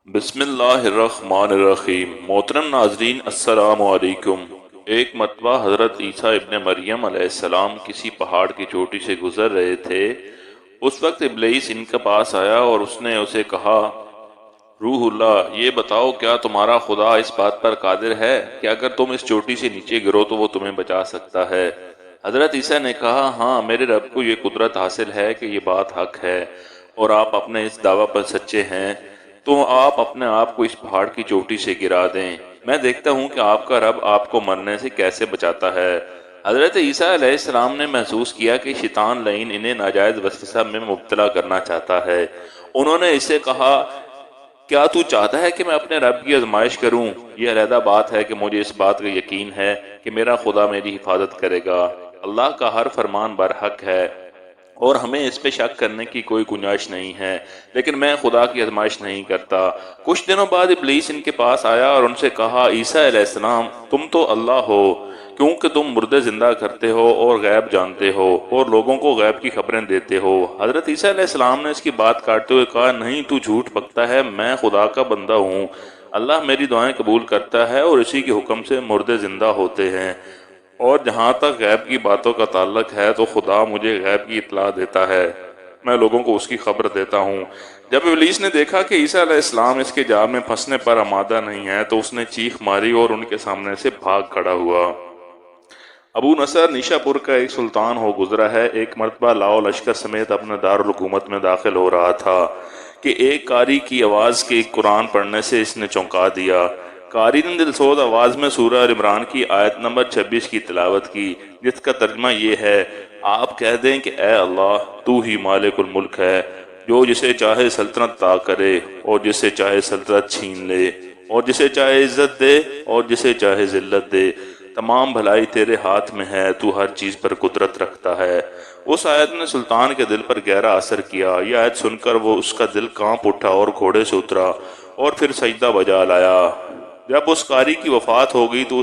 بسم اللہ الرحمن الرحیم۔ محترم ناظرین، السلام علیکم۔ ایک مرتبہ حضرت عیسیٰ ابن مریم علیہ السلام کسی پہاڑ کی چوٹی سے گزر رہے تھے۔ اس وقت ابلیس ان کے پاس آیا اور اس نے اسے کہا، روح اللہ، یہ بتاؤ کیا تمہارا خدا اس بات پر قادر ہے کہ اگر تم اس چوٹی سے نیچے گرو تو وہ تمہیں بچا سکتا ہے؟ حضرت عیسیٰ نے کہا، ہاں، میرے رب کو یہ قدرت حاصل ہے کہ یہ بات حق ہے اور آپ اپنے اس دعویٰ پر سچے ہیں، تو آپ اپنے آپ کو اس پہاڑ کی چوٹی سے گرا دیں، میں دیکھتا ہوں کہ آپ کا رب آپ کو مرنے سے کیسے بچاتا ہے۔ حضرت عیسیٰ علیہ السلام نے محسوس کیا کہ شیطان لعین انہیں ناجائز وسوسہ میں مبتلا کرنا چاہتا ہے۔ انہوں نے اسے کہا، کیا تو چاہتا ہے کہ میں اپنے رب کی آزمائش کروں؟ یہ علیحدہ بات ہے کہ مجھے اس بات کا یقین ہے کہ میرا خدا میری حفاظت کرے گا۔ اللہ کا ہر فرمان برحق ہے اور ہمیں اس پہ شک کرنے کی کوئی گنجائش نہیں ہے، لیکن میں خدا کی آزمائش نہیں کرتا۔ کچھ دنوں بعد ابلیس ان کے پاس آیا اور ان سے کہا، عیسیٰ علیہ السلام، تم تو اللہ ہو، کیونکہ تم مردے زندہ کرتے ہو اور غیب جانتے ہو اور لوگوں کو غیب کی خبریں دیتے ہو۔ حضرت عیسیٰ علیہ السلام نے اس کی بات کاٹتے ہوئے کہا، نہیں، تو جھوٹ بکتا ہے، میں خدا کا بندہ ہوں، اللہ میری دعائیں قبول کرتا ہے اور اسی کے حکم سے مردے زندہ ہوتے ہیں، اور جہاں تک غیب کی باتوں کا تعلق ہے تو خدا مجھے غیب کی اطلاع دیتا ہے، میں لوگوں کو اس کی خبر دیتا ہوں۔ جب ابلیس نے دیکھا کہ عیسیٰ علیہ السلام اس کے جال میں پھنسنے پر آمادہ نہیں ہے تو اس نے چیخ ماری اور ان کے سامنے سے بھاگ کھڑا ہوا۔ ابو نصر نیشا پور کا ایک سلطان ہو گزرا ہے۔ ایک مرتبہ لاؤ لشکر سمیت اپنے دارالحکومت میں داخل ہو رہا تھا کہ ایک قاری کی آواز کے قرآن پڑھنے سے اس نے چونکا دیا۔ قاری نے دلسوز آواز میں سورہ ال عمران کی آیت نمبر 26 کی تلاوت کی، جس کا ترجمہ یہ ہے، آپ کہہ دیں کہ اے اللہ، تو ہی مالک الملک ہے، جو جسے چاہے سلطنت عطا کرے اور جسے چاہے سلطنت چھین لے، اور جسے چاہے عزت دے اور جسے چاہے ذلت دے، تمام بھلائی تیرے ہاتھ میں ہے، تو ہر چیز پر قدرت رکھتا ہے۔ اس آیت نے سلطان کے دل پر گہرا اثر کیا۔ یہ آیت سن کر وہ اس کا دل کانپ اٹھا اور گھوڑے سے اترا اور پھر سجدہ بجا لایا۔ جب اس قاری کی وفات ہو گئی تو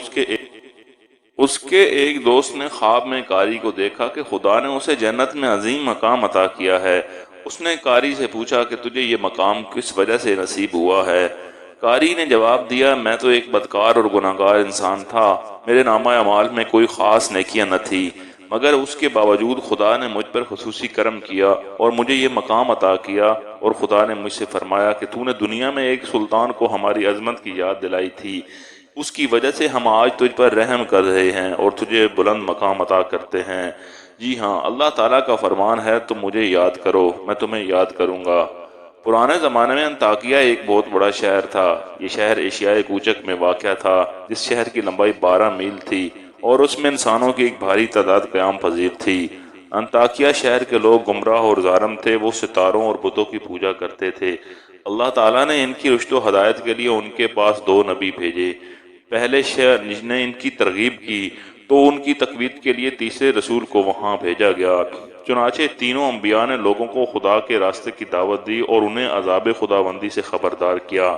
اس کے ایک دوست نے خواب میں قاری کو دیکھا کہ خدا نے اسے جنت میں عظیم مقام عطا کیا ہے۔ اس نے قاری سے پوچھا کہ تجھے یہ مقام کس وجہ سے نصیب ہوا ہے؟ قاری نے جواب دیا، میں تو ایک بدکار اور گناہگار انسان تھا، میرے نامہ اعمال میں کوئی خاص نیکیاں نہ تھی، مگر اس کے باوجود خدا نے مجھ پر خصوصی کرم کیا اور مجھے یہ مقام عطا کیا، اور خدا نے مجھ سے فرمایا کہ تو نے دنیا میں ایک سلطان کو ہماری عظمت کی یاد دلائی تھی، اس کی وجہ سے ہم آج تجھ پر رحم کر رہے ہیں اور تجھے بلند مقام عطا کرتے ہیں۔ جی ہاں، اللہ تعالیٰ کا فرمان ہے، تم مجھے یاد کرو، میں تمہیں یاد کروں گا۔ پرانے زمانے میں انطاکیہ ایک بہت بڑا شہر تھا۔ یہ شہر ایشیائے کوچک میں واقع تھا، جس شہر کی لمبائی 12 میل تھی اور اس میں انسانوں کی ایک بھاری تعداد قیام پذیر تھی۔ انطاکیہ شہر کے لوگ گمراہ اور ظالم تھے، وہ ستاروں اور بتوں کی پوجا کرتے تھے۔ اللہ تعالیٰ نے ان کی رشد و ہدایت کے لیے ان کے پاس 2 نبی بھیجے۔ پہلے شہر نے ان کی ترغیب کی تو ان کی تقویت کے لیے تیسرے رسول کو وہاں بھیجا گیا۔ چنانچہ تینوں انبیاء نے لوگوں کو خدا کے راستے کی دعوت دی اور انہیں عذاب خداوندی سے خبردار کیا۔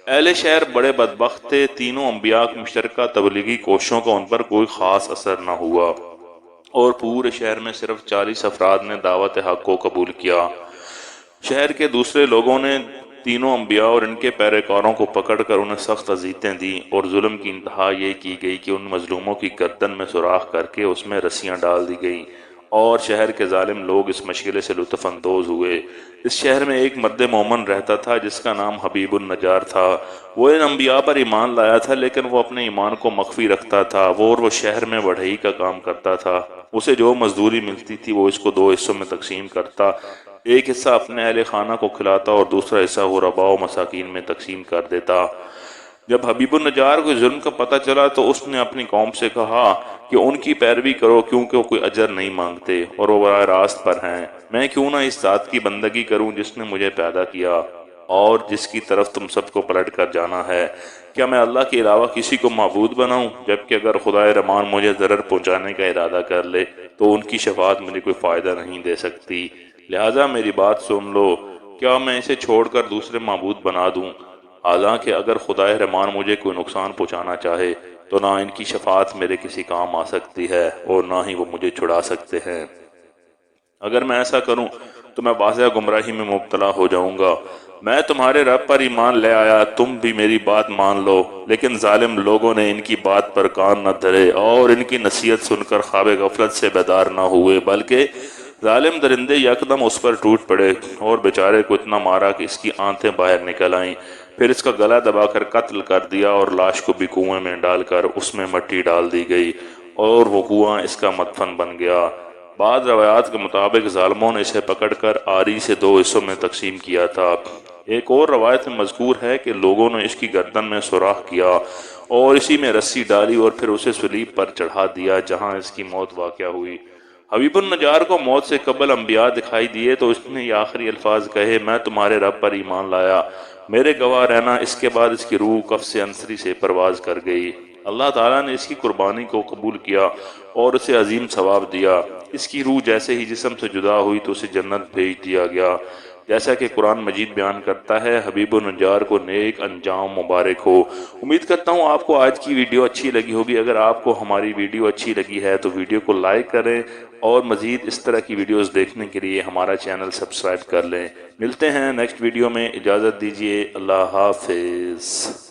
اہل شہر بڑے بدبخت تھے، تینوں انبیاء کی مشترکہ تبلیغی کوششوں کا ان پر کوئی خاص اثر نہ ہوا اور پورے شہر میں صرف 40 افراد نے دعوت حق کو قبول کیا۔ شہر کے دوسرے لوگوں نے تینوں انبیاء اور ان کے پیروکاروں کو پکڑ کر انہیں سخت اذیتیں دیں، اور ظلم کی انتہا یہ کی گئی کہ ان مظلوموں کی گردن میں سوراخ کر کے اس میں رسیاں ڈال دی گئیں، اور شہر کے ظالم لوگ اس مشغلے سے لطف اندوز ہوئے۔ اس شہر میں ایک مرد مومن رہتا تھا جس کا نام حبیب النجار تھا۔ وہ ان انبیاء پر ایمان لایا تھا، لیکن وہ اپنے ایمان کو مخفی رکھتا تھا۔ وہ شہر میں بڑھئی کا کام کرتا تھا۔ اسے جو مزدوری ملتی تھی وہ اس کو 2 حصوں میں تقسیم کرتا، ایک حصہ اپنے اہل خانہ کو کھلاتا اور دوسرا حصہ غرباء و مساکین میں تقسیم کر دیتا۔ جب حبیب النجار کو ظلم کا پتہ چلا تو اس نے اپنی قوم سے کہا کہ ان کی پیروی کرو، کیونکہ وہ کوئی اجر نہیں مانگتے اور وہ براہ راست پر ہیں۔ میں کیوں نہ اس ذات کی بندگی کروں جس نے مجھے پیدا کیا اور جس کی طرف تم سب کو پلٹ کر جانا ہے؟ کیا میں اللہ کے علاوہ کسی کو معبود بناؤں؟ جبکہ اگر خدائے رحمان مجھے ضرر پہنچانے کا ارادہ کر لے تو ان کی شفاعت مجھے کوئی فائدہ نہیں دے سکتی، لہٰذا میری بات سن لو۔ کیا میں اسے چھوڑ کر دوسرے معبود بنا دوں؟ حالانکہ اگر خدائے رحمان مجھے کوئی نقصان پہنچانا چاہے تو نہ ان کی شفاعت میرے کسی کام آ سکتی ہے اور نہ ہی وہ مجھے چھڑا سکتے ہیں۔ اگر میں ایسا کروں تو میں واضح گمراہی میں مبتلا ہو جاؤں گا۔ میں تمہارے رب پر ایمان لے آیا، تم بھی میری بات مان لو۔ لیکن ظالم لوگوں نے ان کی بات پر کان نہ دھرے اور ان کی نصیحت سن کر خواب غفلت سے بیدار نہ ہوئے، بلکہ ظالم درندے یکدم اس پر ٹوٹ پڑے اور بیچارے کو اتنا مارا کہ اس کی آنتیں باہر نکل آئیں۔ پھر اس کا گلا دبا کر قتل کر دیا اور لاش کو بھی کنویں میں ڈال کر اس میں مٹی ڈال دی گئی اور وہ کنواں اس کا مدفن بن گیا۔ بعض روایات کے مطابق ظالموں نے اسے پکڑ کر آری سے 2 حصوں میں تقسیم کیا تھا۔ ایک اور روایت میں مذکور ہے کہ لوگوں نے اس کی گردن میں سوراخ کیا اور اسی میں رسی ڈالی اور پھر اسے صلیب پر چڑھا دیا، جہاں اس کی موت واقع ہوئی۔ حبیب النجار کو موت سے قبل انبیاء دکھائی دیے تو اس نے یہ آخری الفاظ کہے، میں تمہارے رب پر ایمان لایا، میرے گواہ رہنا۔ اس کے بعد اس کی روح قفس انصری سے پرواز کر گئی۔ اللہ تعالیٰ نے اس کی قربانی کو قبول کیا اور اسے عظیم ثواب دیا۔ اس کی روح جیسے ہی جسم سے جدا ہوئی تو اسے جنت بھیج دیا گیا۔ جیسا کہ قرآن مجید بیان کرتا ہے، حبیب النجار کو نیک انجام مبارک ہو۔ امید کرتا ہوں آپ کو آج کی ویڈیو اچھی لگی ہوگی۔ اگر آپ کو ہماری ویڈیو اچھی لگی ہے تو ویڈیو کو لائک کریں اور مزید اس طرح کی ویڈیوز دیکھنے کے لیے ہمارا چینل سبسکرائب کر لیں۔ ملتے ہیں نیکسٹ ویڈیو میں، اجازت دیجیے، اللہ حافظ۔